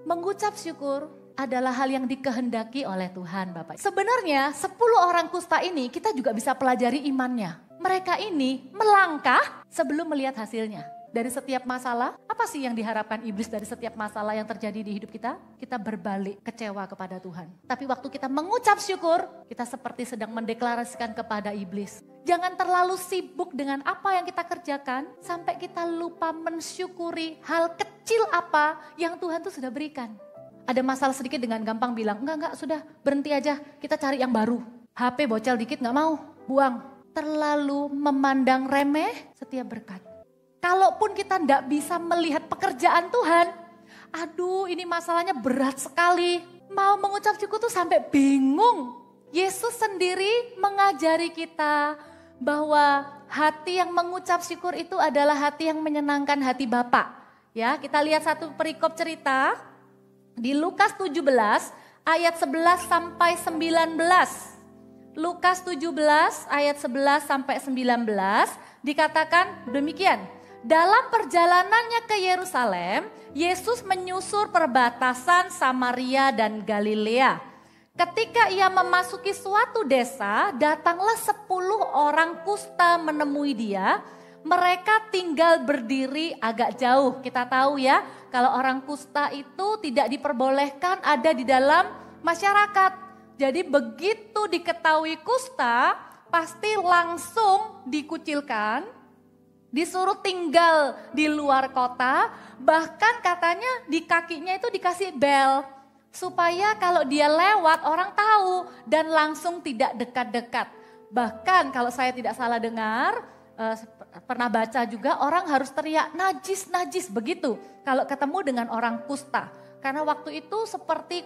Mengucap syukur adalah hal yang dikehendaki oleh Tuhan Bapak. Sebenarnya 10 orang kusta ini kita juga bisa pelajari imannya. Mereka ini melangkah sebelum melihat hasilnya. Dari setiap masalah, apa sih yang diharapkan iblis dari setiap masalah yang terjadi di hidup kita? Kita berbalik kecewa kepada Tuhan. Tapi waktu kita mengucap syukur, kita seperti sedang mendeklarasikan kepada iblis. Jangan terlalu sibuk dengan apa yang kita kerjakan, sampai kita lupa mensyukuri hal kecil apa yang Tuhan tuh sudah berikan. Ada masalah sedikit dengan gampang bilang, enggak, sudah berhenti aja, kita cari yang baru. HP bocel dikit enggak mau, buang. Terlalu memandang remeh setiap berkat. Kalaupun kita enggak bisa melihat pekerjaan Tuhan, aduh ini masalahnya berat sekali. Mau mengucap syukur tuh sampai bingung. Yesus sendiri mengajari kita bahwa hati yang mengucap syukur itu adalah hati yang menyenangkan hati Bapa. Ya, kita lihat satu perikop cerita di Lukas 17 ayat 11 sampai 19. Lukas 17 ayat 11 sampai 19 dikatakan demikian. Dalam perjalanannya ke Yerusalem, Yesus menyusur perbatasan Samaria dan Galilea. Ketika ia memasuki suatu desa, datanglah 10 orang kusta menemui dia. Mereka tinggal berdiri agak jauh. Kita tahu ya, kalau orang kusta itu tidak diperbolehkan ada di dalam masyarakat. Jadi begitu diketahui kusta, pasti langsung dikucilkan, disuruh tinggal di luar kota, bahkan katanya di kakinya itu dikasih bel. Supaya kalau dia lewat orang tahu dan langsung tidak dekat-dekat. Bahkan kalau saya tidak salah dengar, pernah baca juga orang harus teriak najis begitu kalau ketemu dengan orang kusta. Karena waktu itu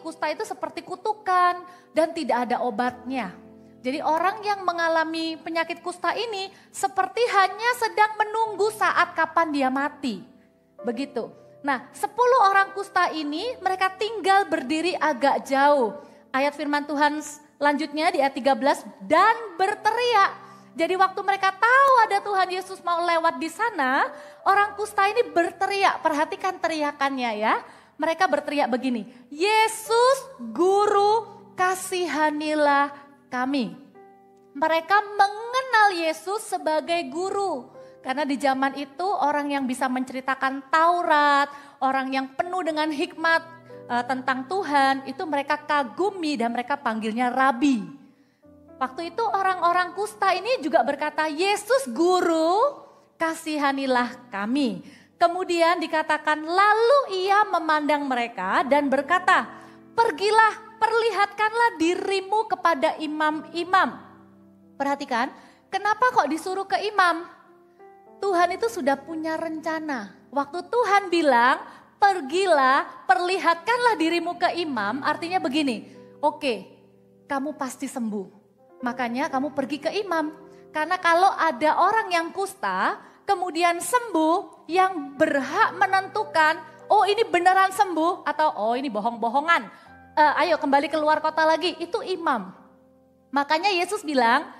kusta itu seperti kutukan dan tidak ada obatnya. Jadi orang yang mengalami penyakit kusta ini seperti hanya sedang menunggu saat kapan dia mati. Begitu. Nah 10 orang kusta ini mereka tinggal berdiri agak jauh. Ayat firman Tuhan lanjutnya di ayat 13 dan berteriak. Jadi waktu mereka tahu ada Tuhan Yesus mau lewat di sana, orang kusta ini berteriak. Perhatikan teriakannya ya. Mereka berteriak begini, Yesus Guru kasihanilah kami. Mereka mengenal Yesus sebagai guru. Karena di zaman itu orang yang bisa menceritakan Taurat, orang yang penuh dengan hikmat tentang Tuhan, itu mereka kagumi dan mereka panggilnya Rabi. Waktu itu orang-orang kusta ini juga berkata, Yesus Guru kasihanilah kami. Kemudian dikatakan lalu ia memandang mereka dan berkata, pergilah perlihatkanlah dirimu kepada imam-imam. Perhatikan, kenapa kok disuruh ke imam? Tuhan itu sudah punya rencana. Waktu Tuhan bilang, pergilah perlihatkanlah dirimu ke imam, artinya begini, oke, kamu pasti sembuh. Makanya kamu pergi ke imam. Karena kalau ada orang yang kusta, kemudian sembuh, yang berhak menentukan, oh ini beneran sembuh atau oh ini bohong-bohongan. Ayo kembali keluar kota lagi, itu imam. Makanya Yesus bilang,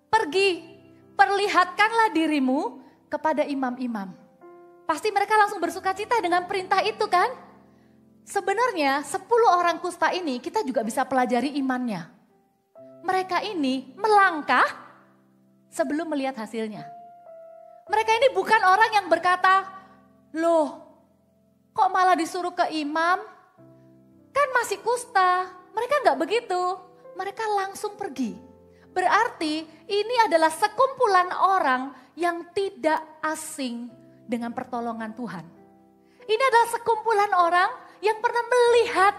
pergi, perlihatkanlah dirimu kepada imam-imam. Pasti mereka langsung bersuka cita dengan perintah itu kan. Sebenarnya 10 orang kusta ini kita juga bisa pelajari imannya. Mereka ini melangkah sebelum melihat hasilnya. Mereka ini bukan orang yang berkata, loh kok malah disuruh ke imam? Kan masih kusta. Mereka enggak begitu. Mereka langsung pergi. Berarti ini adalah sekumpulan orang yang tidak asing dengan pertolongan Tuhan. Ini adalah sekumpulan orang yang pernah melihat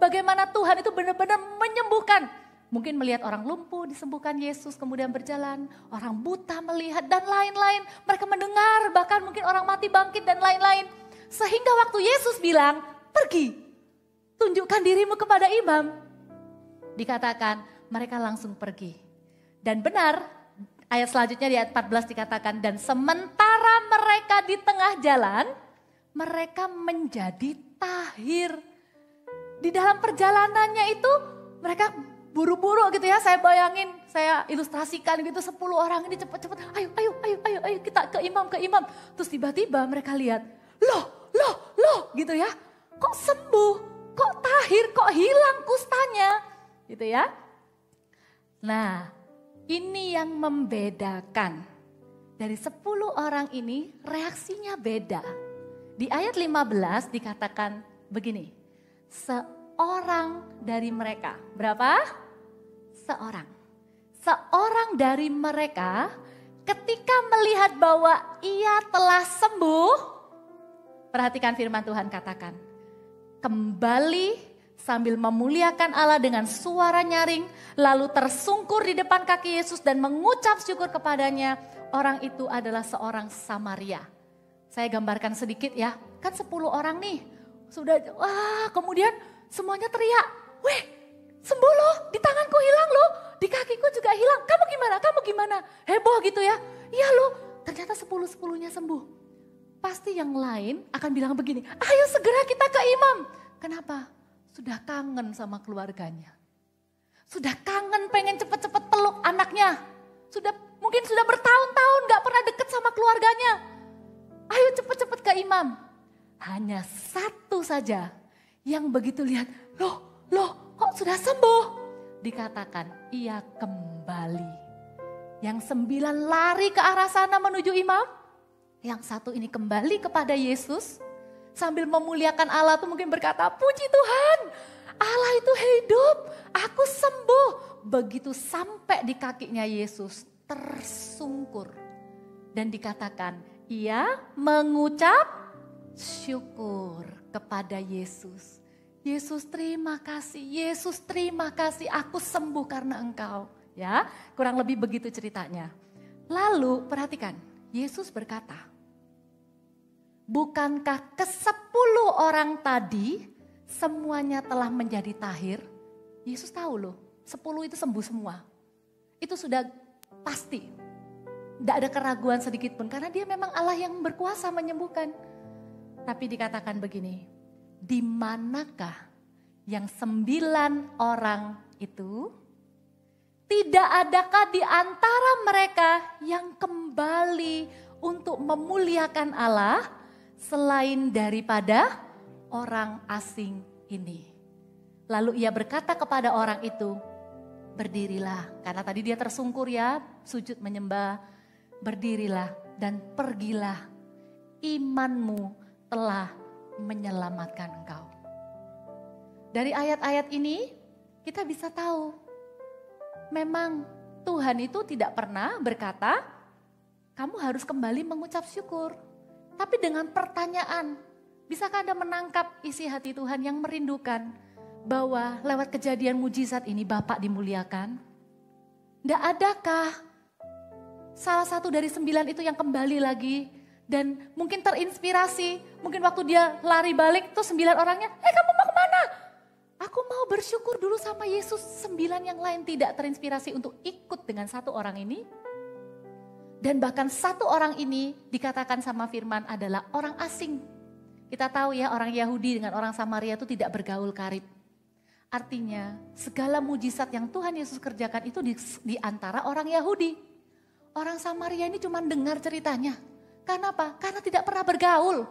bagaimana Tuhan itu benar-benar menyembuhkan. Mungkin melihat orang lumpuh disembuhkan Yesus kemudian berjalan. Orang buta melihat dan lain-lain. Mereka mendengar bahkan mungkin orang mati bangkit dan lain-lain. Sehingga waktu Yesus bilang pergi. Tunjukkan dirimu kepada imam. Dikatakan mereka langsung pergi. Dan benar ayat selanjutnya di ayat 14 dikatakan. Dan sementara mereka di tengah jalan. Mereka menjadi tahir. Di dalam perjalanannya itu mereka buru-buru gitu ya, saya bayangin, saya ilustrasikan gitu 10 orang ini cepat-cepat, ayo kita ke imam. Terus tiba-tiba mereka lihat, loh gitu ya, kok sembuh? tahir kok hilang kustanya, gitu ya. Nah, ini yang membedakan. Dari 10 orang ini reaksinya beda. Di ayat 15 dikatakan begini, seorang dari mereka, berapa? Seorang. Seorang dari mereka ketika melihat bahwa ia telah sembuh, perhatikan firman Tuhan katakan, kembali sambil memuliakan Allah dengan suara nyaring, lalu tersungkur di depan kaki Yesus dan mengucap syukur kepadanya. Orang itu adalah seorang Samaria. Saya gambarkan sedikit ya, kan 10 orang nih. Sudah, kemudian semuanya teriak, weh sembuh loh, di tanganku hilang loh, di kakiku juga hilang. Kamu gimana? Kamu gimana? Heboh gitu ya. Iya loh, ternyata 10-10-nya sembuh. Pasti yang lain akan bilang begini, ayo segera kita ke imam. Kenapa? Sudah kangen sama keluarganya. Sudah kangen pengen cepet-cepet peluk anaknya. Mungkin sudah bertahun-tahun gak pernah deket sama keluarganya. Ayo cepet-cepet ke imam. Hanya satu saja yang begitu lihat, loh kok sudah sembuh? Dikatakan ia kembali. Yang 9 lari ke arah sana menuju imam. Yang satu ini kembali kepada Yesus. Sambil memuliakan Allah tuh mungkin berkata, puji Tuhan, Allah itu hidup, aku sembuh. Begitu sampai di kakinya Yesus, tersungkur. Dan dikatakan, ia mengucap syukur kepada Yesus. Yesus terima kasih, aku sembuh karena engkau. Ya, kurang lebih begitu ceritanya. Lalu perhatikan, Yesus berkata, bukankah ke-10 orang tadi semuanya telah menjadi tahir? Yesus tahu loh, 10 itu sembuh semua. Itu sudah pasti. Tidak ada keraguan sedikit pun karena dia memang Allah yang berkuasa menyembuhkan. Tapi dikatakan begini, di manakah yang 9 orang itu? Tidak adakah di antara mereka yang kembali untuk memuliakan Allah selain daripada orang asing ini? Lalu ia berkata kepada orang itu, berdirilah. Karena tadi dia tersungkur ya, sujud menyembah. Berdirilah dan pergilah. Imanmu telah menyelamatkan engkau. Dari ayat-ayat ini kita bisa tahu, memang Tuhan itu tidak pernah berkata, kamu harus kembali mengucap syukur. Tapi dengan pertanyaan, bisakah Anda menangkap isi hati Tuhan yang merindukan bahwa lewat kejadian mujizat ini Bapak dimuliakan? Tidak adakah salah satu dari 9 itu yang kembali lagi dan mungkin terinspirasi, mungkin waktu dia lari balik tuh 9 orangnya, kamu mau kemana? Aku mau bersyukur dulu sama Yesus. 9 yang lain tidak terinspirasi untuk ikut dengan satu orang ini. Dan bahkan satu orang ini dikatakan sama firman adalah orang asing. Kita tahu ya, orang Yahudi dengan orang Samaria itu tidak bergaul karib. Artinya segala mujizat yang Tuhan Yesus kerjakan itu di antara orang Yahudi. Orang Samaria ini cuma dengar ceritanya. Karena apa? Karena tidak pernah bergaul.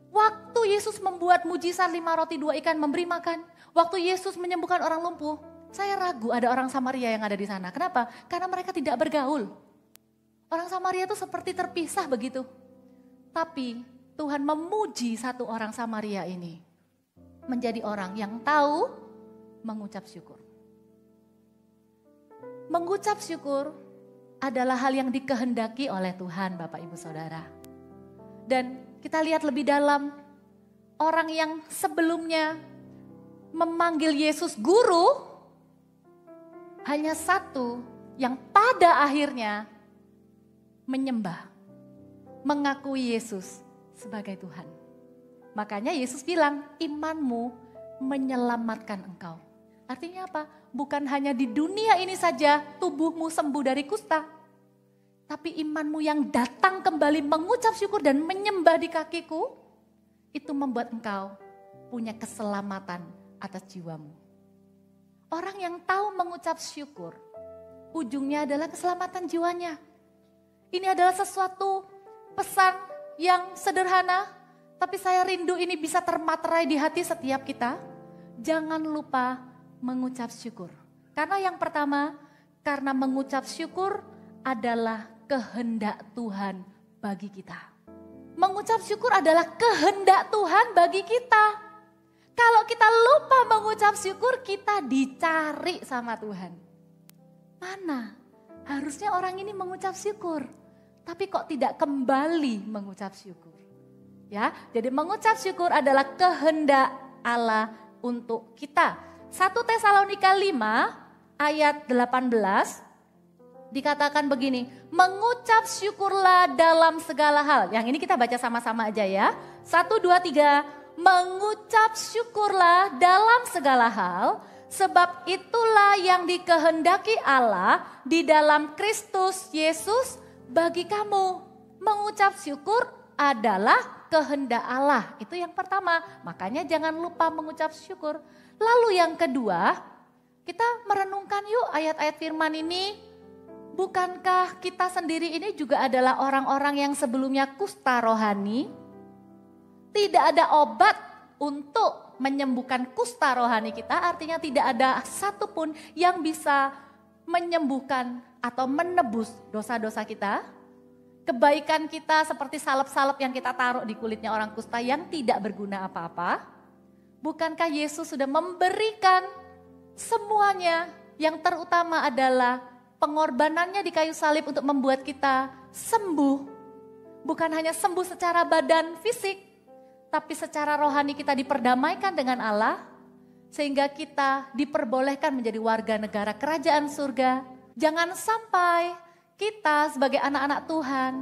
Waktu Yesus membuat mujizat 5 roti 2 ikan memberi makan. Waktu Yesus menyembuhkan orang lumpuh. Saya ragu ada orang Samaria yang ada di sana. Kenapa? Karena mereka tidak bergaul. Orang Samaria itu seperti terpisah begitu. Tapi Tuhan memuji satu orang Samaria ini. Menjadi orang yang tahu mengucap syukur. Mengucap syukur adalah hal yang dikehendaki oleh Tuhan Bapak Ibu Saudara. Dan kita lihat lebih dalam, orang yang sebelumnya memanggil Yesus guru, hanya satu yang pada akhirnya menyembah, mengakui Yesus sebagai Tuhan. Makanya Yesus bilang, imanmu menyelamatkan engkau. Artinya apa? Bukan hanya di dunia ini saja tubuhmu sembuh dari kusta. Tapi imanmu yang datang kembali mengucap syukur dan menyembah di kakiku, itu membuat engkau punya keselamatan atas jiwamu. Orang yang tahu mengucap syukur, ujungnya adalah keselamatan jiwanya. Ini adalah sesuatu pesan yang sederhana, tapi saya rindu ini bisa termaterai di hati setiap kita. jangan lupa mengucap syukur. Karena yang pertama, karena mengucap syukur adalah kehendak Tuhan bagi kita. Mengucap syukur adalah kehendak Tuhan bagi kita. Kalau kita lupa mengucap syukur, kita dicari sama Tuhan. Mana? Harusnya orang ini mengucap syukur, tapi kok tidak kembali mengucap syukur. Ya, jadi mengucap syukur adalah kehendak Allah untuk kita. 1 Tesalonika 5 ayat 18 dikatakan begini, mengucap syukurlah dalam segala hal. Yang ini kita baca sama-sama aja ya. 1, 2, 3, mengucap syukurlah dalam segala hal, sebab itulah yang dikehendaki Allah di dalam Kristus Yesus bagi kamu. Mengucap syukur adalah kehendak Allah. Itu yang pertama, makanya jangan lupa mengucap syukur. Lalu yang kedua, kita merenungkan yuk ayat-ayat firman ini. Bukankah kita sendiri ini juga adalah orang-orang yang sebelumnya kusta rohani? Tidak ada obat untuk menyembuhkan kusta rohani kita, artinya tidak ada satupun yang bisa menyembuhkan atau menebus dosa-dosa kita. Kebaikan kita seperti salep-salep yang kita taruh di kulitnya orang kusta yang tidak berguna apa-apa. Bukankah Yesus sudah memberikan semuanya, yang terutama adalah pengorbanannya di kayu salib untuk membuat kita sembuh. Bukan hanya sembuh secara badan fisik, tapi secara rohani kita diperdamaikan dengan Allah, sehingga kita diperbolehkan menjadi warga negara kerajaan surga. Jangan sampai kita sebagai anak-anak Tuhan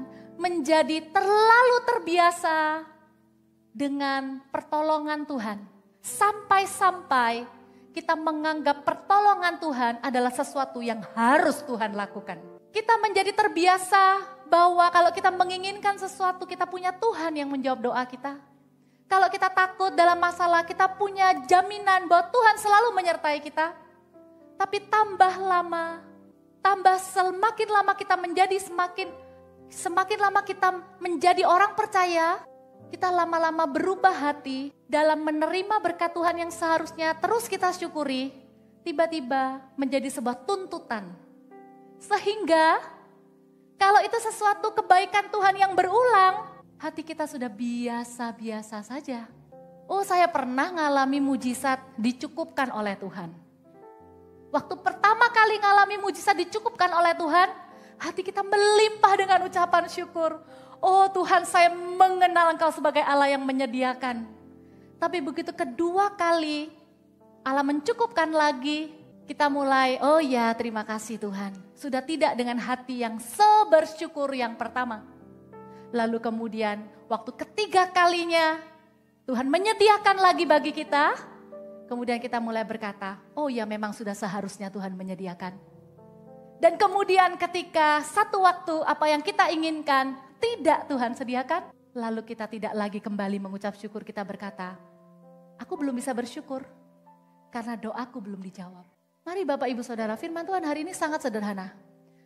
menjadi terlalu terbiasa dengan pertolongan Tuhan. Sampai-sampai kita menganggap pertolongan Tuhan adalah sesuatu yang harus Tuhan lakukan. Kita menjadi terbiasa bahwa kalau kita menginginkan sesuatu, kita punya Tuhan yang menjawab doa kita. Kalau kita takut dalam masalah, kita punya jaminan bahwa Tuhan selalu menyertai kita. Tapi semakin lama kita menjadi semakin lama kita menjadi orang percaya, kita lama-lama berubah hati dalam menerima berkat Tuhan yang seharusnya terus kita syukuri, tiba-tiba menjadi sebuah tuntutan. Sehingga kalau itu sesuatu kebaikan Tuhan yang berulang, hati kita sudah biasa-biasa saja. Oh, saya pernah ngalami mujizat dicukupkan oleh Tuhan. Waktu pertama kali ngalami mujizat dicukupkan oleh Tuhan, hati kita melimpah dengan ucapan syukur. Oh Tuhan, saya mengenal Engkau sebagai Allah yang menyediakan. Tapi begitu kedua kali Allah mencukupkan lagi, kita mulai, oh ya terima kasih Tuhan. Sudah tidak dengan hati yang sebersyukur yang pertama. Lalu kemudian waktu ketiga kalinya Tuhan menyediakan lagi bagi kita. Kemudian kita mulai berkata, oh ya memang sudah seharusnya Tuhan menyediakan. Dan kemudian ketika satu waktu apa yang kita inginkan tidak Tuhan sediakan, lalu kita tidak lagi kembali mengucap syukur, kita berkata, aku belum bisa bersyukur karena doaku belum dijawab. Mari Bapak Ibu Saudara, firman Tuhan hari ini sangat sederhana.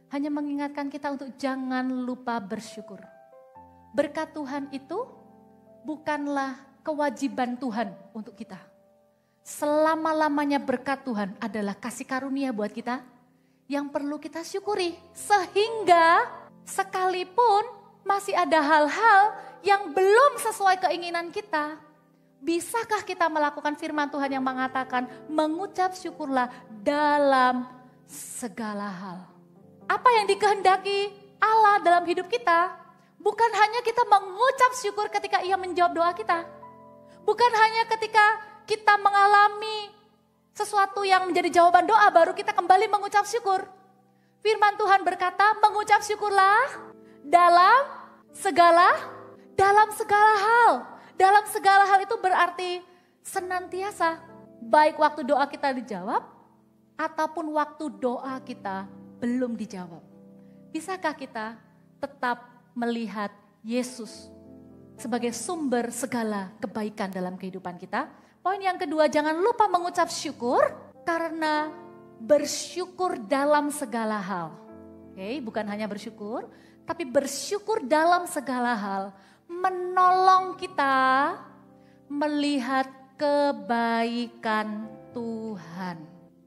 Hanya mengingatkan kita untuk jangan lupa bersyukur. Berkat Tuhan itu bukanlah kewajiban Tuhan untuk kita. Selama-lamanya berkat Tuhan adalah kasih karunia buat kita yang perlu kita syukuri. Sehingga sekalipun masih ada hal-hal yang belum sesuai keinginan kita, bisakah kita melakukan firman Tuhan yang mengatakan mengucap syukurlah dalam segala hal. Apa yang dikehendaki Allah dalam hidup kita, bukan hanya kita mengucap syukur ketika Ia menjawab doa kita. Bukan hanya ketika kita mengalami sesuatu yang menjadi jawaban doa baru kita kembali mengucap syukur. Firman Tuhan berkata mengucap syukurlah dalam segala hal. Dalam segala hal itu berarti senantiasa. Baik waktu doa kita dijawab ataupun waktu doa kita belum dijawab. Bisakah kita tetap melihat Yesus sebagai sumber segala kebaikan dalam kehidupan kita? Poin yang kedua, jangan lupa mengucap syukur karena bersyukur dalam segala hal. Oke, bukan hanya bersyukur, tapi bersyukur dalam segala hal menolong kita melihat kebaikan Tuhan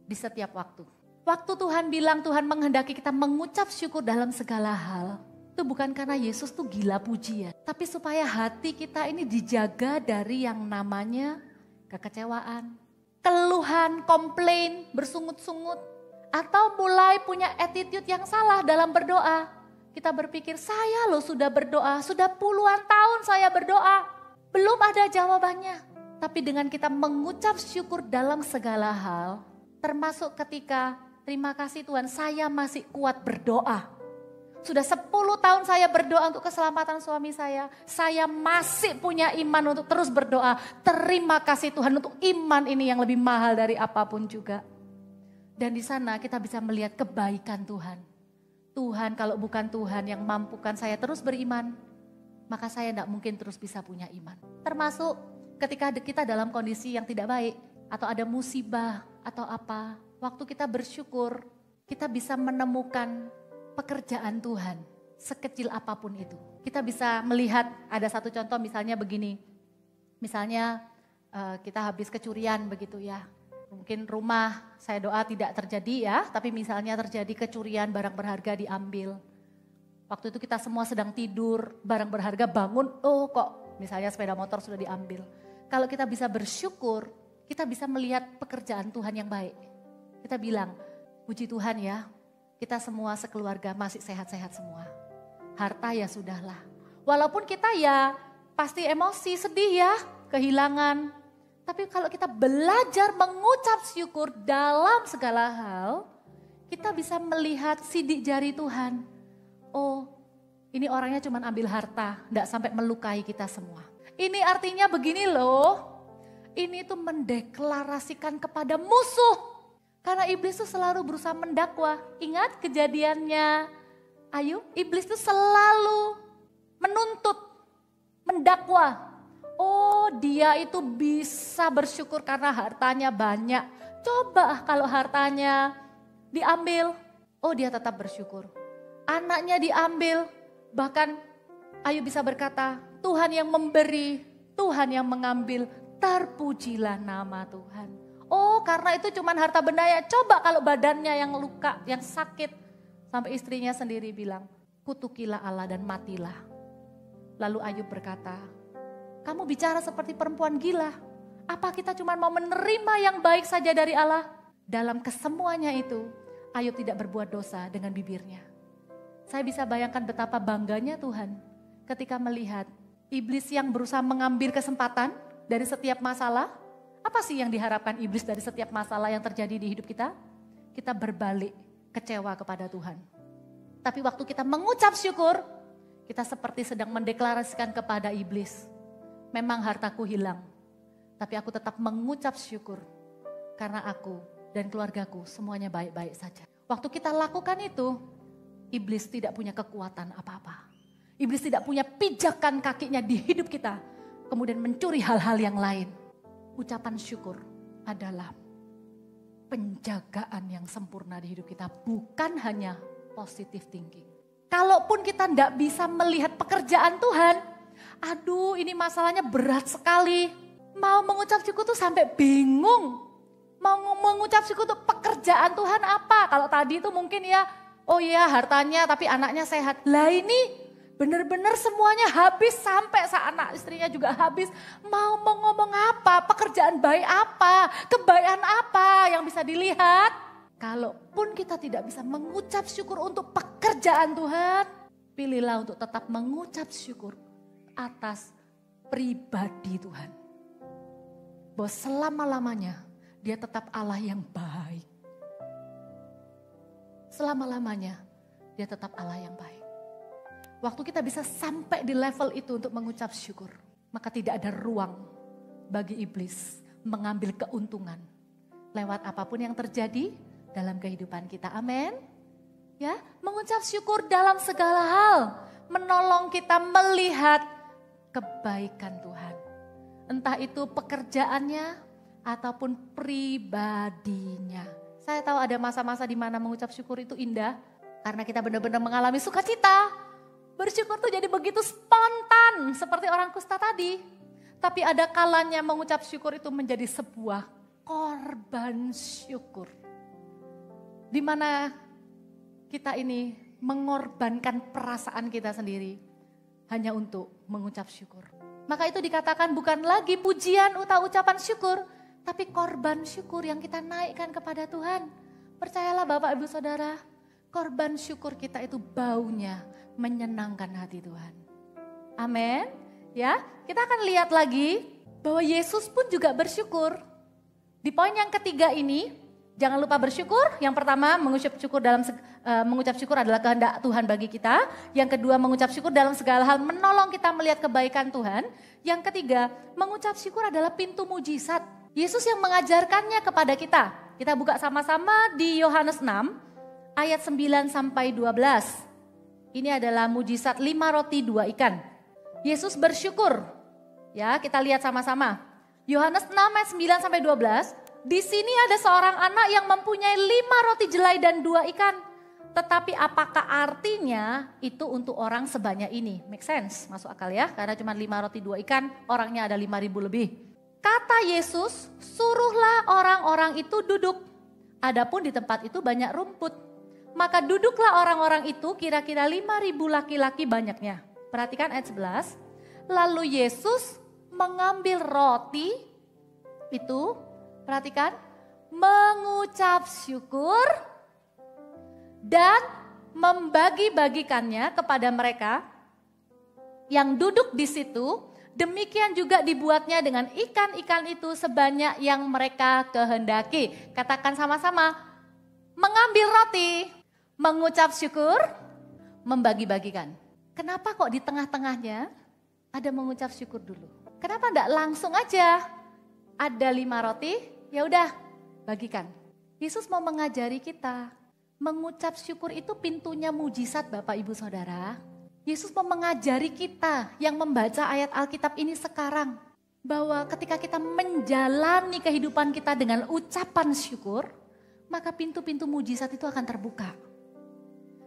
di setiap waktu. Waktu Tuhan bilang Tuhan menghendaki kita mengucap syukur dalam segala hal. Itu bukan karena Yesus tuh gila pujian. Tapi supaya hati kita ini dijaga dari yang namanya kekecewaan, keluhan, komplain, bersungut-sungut. Atau mulai punya attitude yang salah dalam berdoa. Kita berpikir saya loh sudah berdoa, sudah puluhan tahun saya berdoa. Belum ada jawabannya. Tapi dengan kita mengucap syukur dalam segala hal, termasuk ketika terima kasih Tuhan saya masih kuat berdoa. Sudah 10 tahun saya berdoa untuk keselamatan suami saya masih punya iman untuk terus berdoa. Terima kasih Tuhan untuk iman ini yang lebih mahal dari apapun juga. Dan di sana kita bisa melihat kebaikan Tuhan. Tuhan kalau bukan Tuhan yang mampukan saya terus beriman, maka saya tidak mungkin terus bisa punya iman. Termasuk ketika kita dalam kondisi yang tidak baik, atau ada musibah, atau apa. Waktu kita bersyukur, kita bisa menemukan pekerjaan Tuhan, sekecil apapun itu. Kita bisa melihat, ada satu contoh misalnya begini. Misalnya kita habis kecurian begitu ya. Mungkin rumah saya doa tidak terjadi ya, tapi misalnya terjadi kecurian barang berharga diambil. Waktu itu kita semua sedang tidur, barang berharga bangun, oh kok misalnya sepeda motor sudah diambil. Kalau kita bisa bersyukur, kita bisa melihat pekerjaan Tuhan yang baik. Kita bilang, puji Tuhan ya, kita semua sekeluarga masih sehat-sehat semua. Harta ya sudahlah. Walaupun kita ya pasti emosi, sedih ya, kehilangan. Tapi kalau kita belajar mengucap syukur dalam segala hal, kita bisa melihat sidik jari Tuhan. Oh, ini orangnya cuma ambil harta, enggak sampai melukai kita semua. Ini artinya begini loh, ini tuh mendeklarasikan kepada musuh. Karena iblis tuh selalu berusaha mendakwa. Ingat kejadiannya Ayub, iblis tuh selalu menuntut, mendakwa. Oh dia itu bisa bersyukur karena hartanya banyak. Coba kalau hartanya diambil, oh dia tetap bersyukur. Anaknya diambil, bahkan Ayub bisa berkata, Tuhan yang memberi, Tuhan yang mengambil, terpujilah nama Tuhan. Oh karena itu cuma harta benda ya, coba kalau badannya yang luka, yang sakit. Sampai istrinya sendiri bilang, kutukilah Allah dan matilah. Lalu Ayub berkata, kamu bicara seperti perempuan gila. Apa kita cuma mau menerima yang baik saja dari Allah? Dalam kesemuanya itu, Ayub tidak berbuat dosa dengan bibirnya. Saya bisa bayangkan betapa bangganya Tuhan ketika melihat iblis yang berusaha mengambil kesempatan dari setiap masalah. Apa sih yang diharapkan iblis dari setiap masalah yang terjadi di hidup kita? Kita berbalik kecewa kepada Tuhan. Tapi waktu kita mengucap syukur, kita seperti sedang mendeklarasikan kepada iblis. Memang hartaku hilang, tapi aku tetap mengucap syukur. Karena aku dan keluargaku semuanya baik-baik saja. Waktu kita lakukan itu, iblis tidak punya kekuatan apa-apa. Iblis tidak punya pijakan kakinya di hidup kita. Kemudian mencuri hal-hal yang lain. Ucapan syukur adalah penjagaan yang sempurna di hidup kita. Bukan hanya positive thinking. Kalaupun kita tidak bisa melihat pekerjaan Tuhan, aduh ini masalahnya berat sekali. Mau mengucap syukur tuh sampai bingung. Mau mengucap syukur tuh pekerjaan Tuhan apa? Kalau tadi itu mungkin ya, oh iya hartanya tapi anaknya sehat. Lah ini benar-benar semuanya habis sampai anak istrinya juga habis. Mau ngomong apa? Pekerjaan baik apa? Kebaikan apa yang bisa dilihat? Kalaupun kita tidak bisa mengucap syukur untuk pekerjaan Tuhan, pilihlah untuk tetap mengucap syukur atas pribadi Tuhan. Bahwa selama-lamanya dia tetap Allah yang baik. Selama-lamanya dia tetap Allah yang baik. Waktu kita bisa sampai di level itu untuk mengucap syukur, maka tidak ada ruang bagi iblis mengambil keuntungan lewat apapun yang terjadi dalam kehidupan kita. Amin. Ya, mengucap syukur dalam segala hal menolong kita melihat kebaikan Tuhan. Entah itu pekerjaannya ataupun pribadinya. Saya tahu ada masa-masa di mana mengucap syukur itu indah karena kita benar-benar mengalami sukacita. Bersyukur tuh jadi begitu spontan seperti orang kusta tadi. Tapi ada kalanya mengucap syukur itu menjadi sebuah korban syukur. Di mana kita ini mengorbankan perasaan kita sendiri hanya untuk mengucap syukur. Maka itu dikatakan bukan lagi pujian atau ucapan syukur, tapi korban syukur yang kita naikkan kepada Tuhan. Percayalah Bapak Ibu Saudara, korban syukur kita itu baunya menyenangkan hati Tuhan. Amin. Ya, kita akan lihat lagi bahwa Yesus pun juga bersyukur. Di poin yang ketiga ini, jangan lupa bersyukur. Yang pertama, mengucap syukur adalah kehendak Tuhan bagi kita. Yang kedua, mengucap syukur dalam segala hal menolong kita melihat kebaikan Tuhan. Yang ketiga, mengucap syukur adalah pintu mujizat. Yesus yang mengajarkannya kepada kita. Kita buka sama-sama di Yohanes 6 ayat 9 sampai 12. Ini adalah mujizat 5 roti 2 ikan. Yesus bersyukur. Ya, kita lihat sama-sama. Yohanes 6 ayat 9 sampai 12. Di sini ada seorang anak yang mempunyai 5 roti jelai dan 2 ikan. Tetapi apakah artinya itu untuk orang sebanyak ini? Make sense, masuk akal ya. Karena cuma 5 roti 2 ikan, orangnya ada 5.000 lebih. Kata Yesus, suruhlah orang-orang itu duduk. Adapun di tempat itu banyak rumput. Maka duduklah orang-orang itu kira-kira 5.000 laki-laki banyaknya. Perhatikan ayat 11. Lalu Yesus mengambil roti itu, perhatikan, mengucap syukur dan membagi-bagikannya kepada mereka yang duduk di situ. Demikian juga dibuatnya dengan ikan-ikan itu sebanyak yang mereka kehendaki. Katakan sama-sama, mengambil roti, mengucap syukur, membagi-bagikan. Kenapa kok di tengah-tengahnya ada mengucap syukur dulu? Kenapa enggak langsung aja ada 5 roti, ya udah bagikan. Yesus mau mengajari kita, mengucap syukur itu pintunya mujizat Bapak Ibu Saudara. Yesus mau mengajari kita yang membaca ayat Alkitab ini sekarang, bahwa ketika kita menjalani kehidupan kita dengan ucapan syukur, maka pintu-pintu mujizat itu akan terbuka.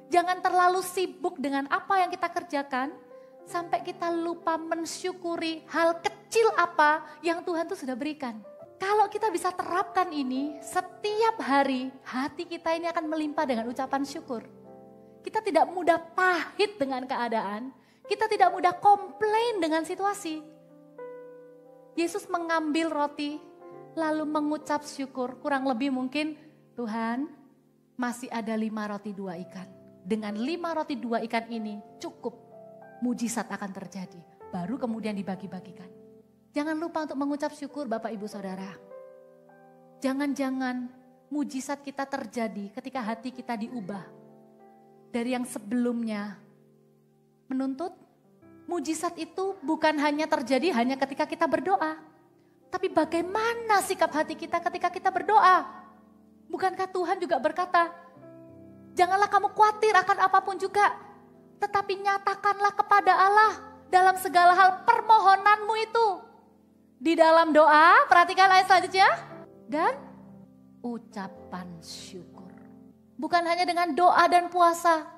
Jangan terlalu sibuk dengan apa yang kita kerjakan, sampai kita lupa mensyukuri hal kecil apa yang Tuhan tuh sudah berikan. Kalau kita bisa terapkan ini, setiap hari hati kita ini akan melimpah dengan ucapan syukur. Kita tidak mudah pahit dengan keadaan, kita tidak mudah komplain dengan situasi. Yesus mengambil roti, lalu mengucap syukur, kurang lebih mungkin, Tuhan masih ada 5 roti 2 ikan. Dengan 5 roti 2 ikan ini cukup, mujizat akan terjadi. Baru kemudian dibagi-bagikan. Jangan lupa untuk mengucap syukur Bapak Ibu Saudara. Jangan-jangan mujizat kita terjadi ketika hati kita diubah. Dari yang sebelumnya menuntut, mujizat itu bukan hanya terjadi hanya ketika kita berdoa. Tapi bagaimana sikap hati kita ketika kita berdoa? Bukankah Tuhan juga berkata, janganlah kamu khawatir akan apapun juga, tetapi nyatakanlah kepada Allah dalam segala hal permohonanmu itu. Di dalam doa, perhatikan ayat selanjutnya, dan ucapan syukur. Bukan hanya dengan doa dan puasa,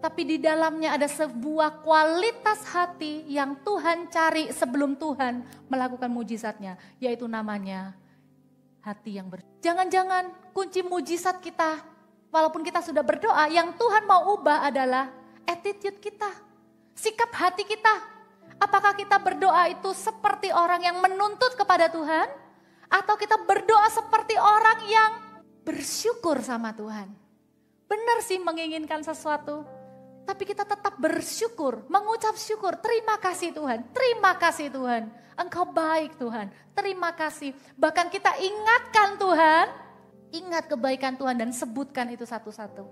tapi di dalamnya ada sebuah kualitas hati yang Tuhan cari sebelum Tuhan melakukan mujizatnya, yaitu namanya hati yang bersyukur. Jangan-jangan kunci mujizat kita, walaupun kita sudah berdoa, yang Tuhan mau ubah adalah attitude kita, sikap hati kita. Apakah kita berdoa itu seperti orang yang menuntut kepada Tuhan, atau kita berdoa seperti orang yang bersyukur sama Tuhan? Benar sih menginginkan sesuatu, tapi kita tetap bersyukur, mengucap syukur. Terima kasih Tuhan, terima kasih Tuhan. Engkau baik Tuhan, terima kasih. Bahkan kita ingatkan Tuhan, ingat kebaikan Tuhan dan sebutkan itu satu-satu.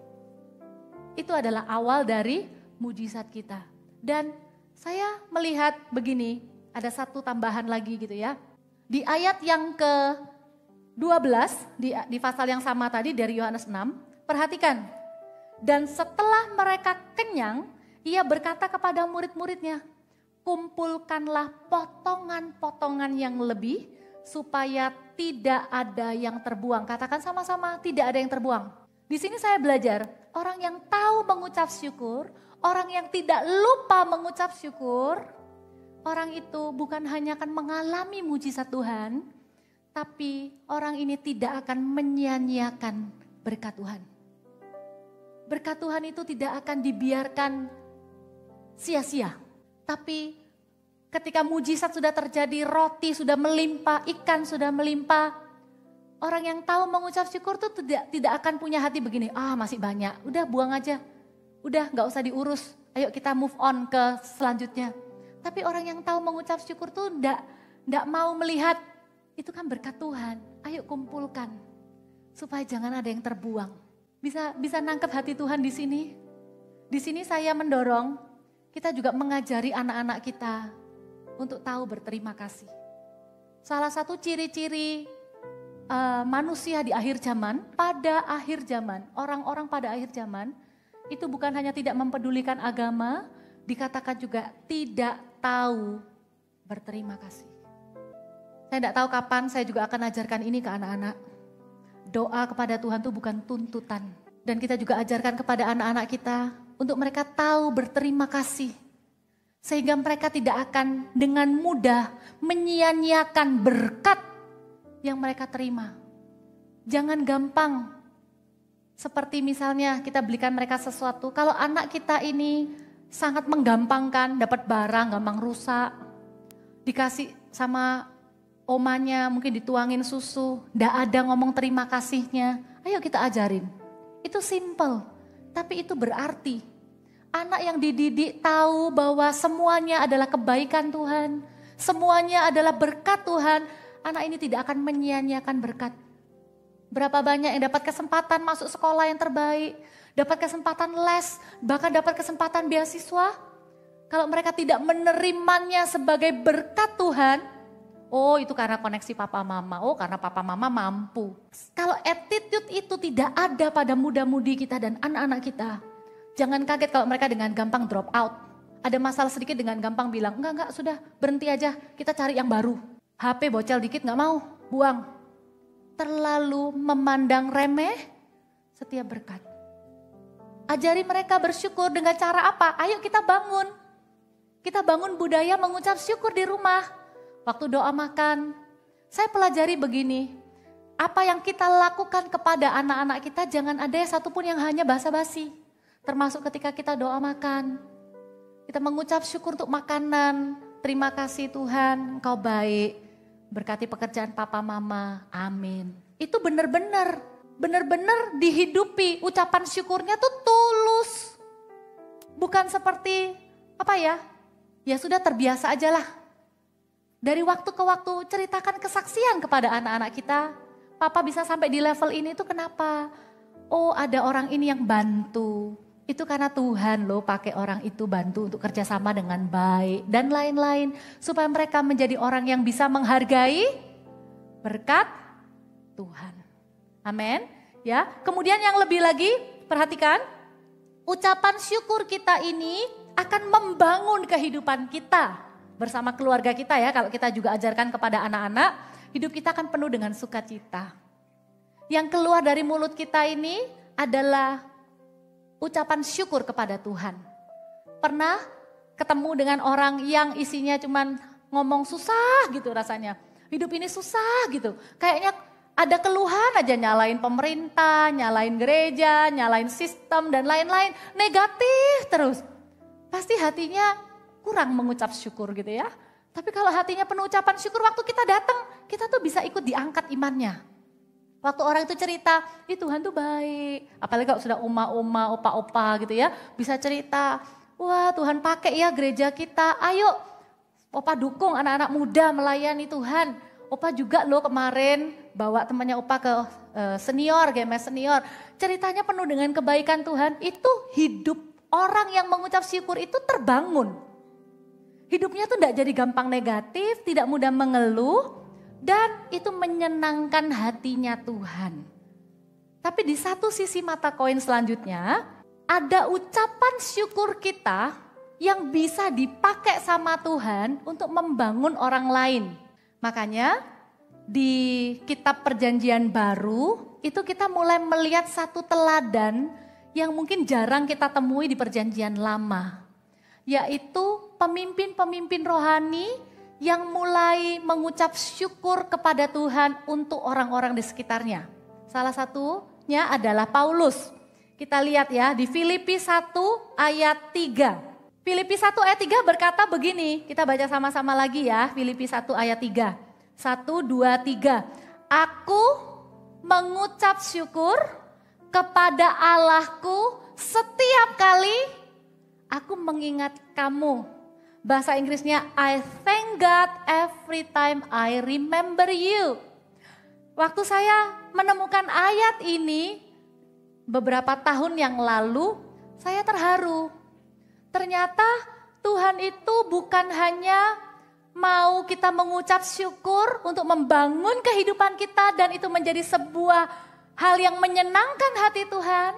Itu adalah awal dari mujizat kita. Dan saya melihat begini, ada satu tambahan lagi gitu ya. Di ayat yang ke-12, di pasal yang sama tadi dari Yohanes 6, perhatikan. Dan setelah mereka kenyang, ia berkata kepada murid-muridnya, kumpulkanlah potongan-potongan yang lebih, supaya tidak ada yang terbuang. Katakan sama-sama, tidak ada yang terbuang. Di sini saya belajar, orang yang tahu mengucap syukur, orang yang tidak lupa mengucap syukur, orang itu bukan hanya akan mengalami mujizat Tuhan, tapi orang ini tidak akan menyia-nyiakan berkat Tuhan. Berkat Tuhan itu tidak akan dibiarkan sia-sia. Tapi ketika mujizat sudah terjadi, roti sudah melimpah, ikan sudah melimpah, orang yang tahu mengucap syukur itu tidak akan punya hati begini, masih banyak, udah buang aja, udah gak usah diurus, ayo kita move on ke selanjutnya. Tapi orang yang tahu mengucap syukur tuh enggak mau melihat, itu kan berkat Tuhan, ayo kumpulkan, supaya jangan ada yang terbuang. Bisa nangkep hati Tuhan di sini. Di sini saya mendorong, kita juga mengajari anak-anak kita untuk tahu berterima kasih. Salah satu ciri-ciri manusia di akhir zaman, orang-orang pada akhir zaman, itu bukan hanya tidak mempedulikan agama, dikatakan juga tidak tahu berterima kasih. Saya tidak tahu kapan saya juga akan ajarkan ini ke anak-anak. Doa kepada Tuhan itu bukan tuntutan. Dan kita juga ajarkan kepada anak-anak kita untuk mereka tahu berterima kasih. Sehingga mereka tidak akan dengan mudah menyia-nyiakan berkat yang mereka terima. Jangan gampang. Seperti misalnya kita belikan mereka sesuatu. Kalau anak kita ini sangat menggampangkan, dapat barang gampang rusak. Dikasih sama omanya, mungkin dituangin susu. Tidak ada ngomong terima kasihnya. Ayo kita ajarin. Itu simple, tapi itu berarti. Anak yang dididik tahu bahwa semuanya adalah kebaikan Tuhan. Semuanya adalah berkat Tuhan. Anak ini tidak akan menyia-nyiakan berkat. Berapa banyak yang dapat kesempatan masuk sekolah yang terbaik. Dapat kesempatan les, bahkan dapat kesempatan beasiswa. Kalau mereka tidak menerimanya sebagai berkat Tuhan, oh itu karena koneksi papa mama, oh karena papa mama mampu. Kalau attitude itu tidak ada pada muda-mudi kita dan anak-anak kita, jangan kaget kalau mereka dengan gampang drop out. Ada masalah sedikit dengan gampang bilang, enggak sudah berhenti aja, kita cari yang baru. HP bocel dikit gak mau, buang. Terlalu memandang remeh setiap berkat. Ajari mereka bersyukur dengan cara apa? Ayo kita bangun. Kita bangun budaya mengucap syukur di rumah. Waktu doa makan, saya pelajari begini, apa yang kita lakukan kepada anak-anak kita jangan ada satupun yang hanya basa-basi. Termasuk ketika kita doa makan, kita mengucap syukur untuk makanan, terima kasih Tuhan, Engkau baik, berkati pekerjaan papa mama, amin. Itu benar-benar dihidupi, ucapan syukurnya tuh tulus. Bukan seperti, ya sudah terbiasa aja lah. Dari waktu ke waktu ceritakan kesaksian kepada anak-anak kita. Papa bisa sampai di level ini itu kenapa? Oh ada orang ini yang bantu. Itu karena Tuhan loh pakai orang itu bantu untuk kerjasama dengan baik. Dan lain-lain. Supaya mereka menjadi orang yang bisa menghargai berkat Tuhan. Amin. Ya. Kemudian yang lebih lagi perhatikan. Ucapan syukur kita ini akan membangun kehidupan kita. Bersama keluarga kita ya, kalau kita juga ajarkan kepada anak-anak, hidup kita akan penuh dengan sukacita. Yang keluar dari mulut kita ini adalah ucapan syukur kepada Tuhan. Pernah ketemu dengan orang yang isinya cuman ngomong susah gitu rasanya. Hidup ini susah gitu, kayaknya ada keluhan aja, nyalain pemerintah, nyalain gereja, nyalain sistem dan lain-lain, negatif terus. Pasti hatinya kurang mengucap syukur gitu ya. Tapi kalau hatinya penuh ucapan syukur, waktu kita datang, kita tuh bisa ikut diangkat imannya. Waktu orang itu cerita, Tuhan tuh baik. Apalagi kalau sudah oma-oma, opa-opa gitu ya, bisa cerita, wah Tuhan pakai ya gereja kita, ayo opa dukung anak-anak muda melayani Tuhan. Opa juga loh kemarin bawa temannya opa ke senior, GMS senior. Ceritanya penuh dengan kebaikan Tuhan, itu hidup orang yang mengucap syukur itu terbangun. Hidupnya tuh tidak jadi gampang negatif, tidak mudah mengeluh, dan itu menyenangkan hatinya Tuhan. Tapi di satu sisi mata koin selanjutnya, ada ucapan syukur kita yang bisa dipakai sama Tuhan untuk membangun orang lain. Makanya di kitab Perjanjian Baru, itu kita mulai melihat satu teladan yang mungkin jarang kita temui di Perjanjian Lama. yaitu pemimpin-pemimpin rohani yang mulai mengucap syukur kepada Tuhan untuk orang-orang di sekitarnya. Salah satunya adalah Paulus. Kita lihat ya di Filipi 1 ayat 3. Filipi 1 ayat 3 berkata begini, kita baca sama-sama lagi ya, Filipi 1 ayat 3. 1, 2, 3. Aku mengucap syukur kepada Allahku setiap kali aku mengingat kamu. Bahasa Inggrisnya, I thank God every time I remember you. Waktu saya menemukan ayat ini beberapa tahun yang lalu, saya terharu. Ternyata Tuhan itu bukan hanya mau kita mengucap syukur untuk membangun kehidupan kita dan itu menjadi sebuah hal yang menyenangkan hati Tuhan.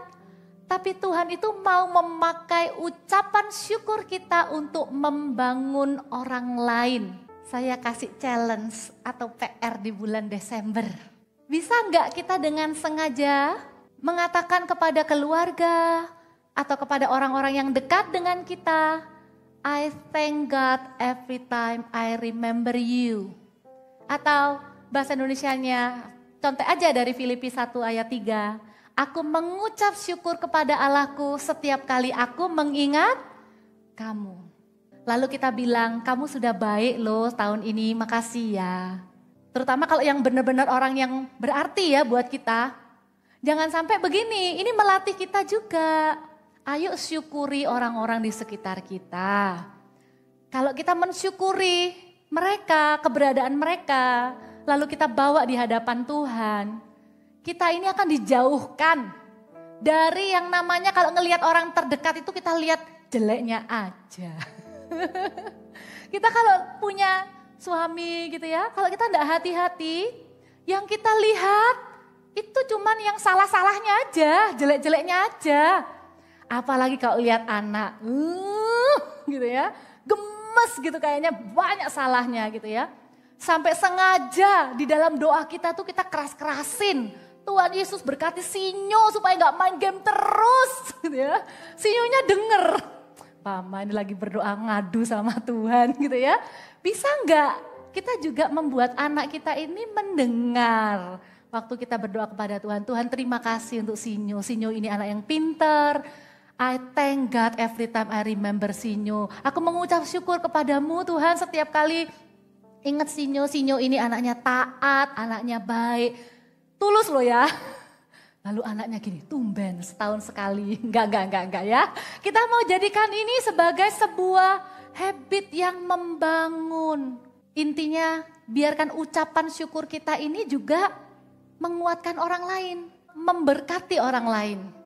Tapi Tuhan itu mau memakai ucapan syukur kita untuk membangun orang lain. Saya kasih challenge atau PR di bulan Desember. Bisa nggak kita dengan sengaja mengatakan kepada keluarga, atau kepada orang-orang yang dekat dengan kita, I thank God every time I remember you. Atau bahasa Indonesianya, contoh aja dari Filipi 1 ayat 3. Aku mengucap syukur kepada Allahku setiap kali aku mengingat kamu. Lalu kita bilang, kamu sudah baik loh tahun ini, makasih ya. Terutama kalau yang benar-benar orang yang berarti ya buat kita. Jangan sampai begini, ini melatih kita juga. Ayo syukuri orang-orang di sekitar kita. Kalau kita mensyukuri mereka, keberadaan mereka, lalu kita bawa di hadapan Tuhan, kita ini akan dijauhkan dari yang namanya kalau ngelihat orang terdekat itu kita lihat jeleknya aja. Kita kalau punya suami gitu ya, kalau kita enggak hati-hati, yang kita lihat itu cuman yang salah-salahnya aja, jelek-jeleknya aja. Apalagi kalau lihat anak, gitu ya, gemes gitu kayaknya banyak salahnya gitu ya. Sampai sengaja di dalam doa kita tuh kita keras-kerasin. Tuhan Yesus berkati Sinyo supaya gak main game terus gitu ya. Sinyonya denger, Mama ini lagi berdoa ngadu sama Tuhan gitu ya. Bisa gak kita juga membuat anak kita ini mendengar. Waktu kita berdoa kepada Tuhan, Tuhan terima kasih untuk Sinyo. Sinyo ini anak yang pintar. I thank God every time I remember Sinyo. Aku mengucap syukur kepadamu Tuhan setiap kali ingat Sinyo. Sinyo ini anaknya taat, anaknya baik. Tulus loh ya. Lalu anaknya gini, tumben setahun sekali. Enggak ya. Kita mau jadikan ini sebagai sebuah habit yang membangun. Intinya biarkan ucapan syukur kita ini juga menguatkan orang lain. Memberkati orang lain.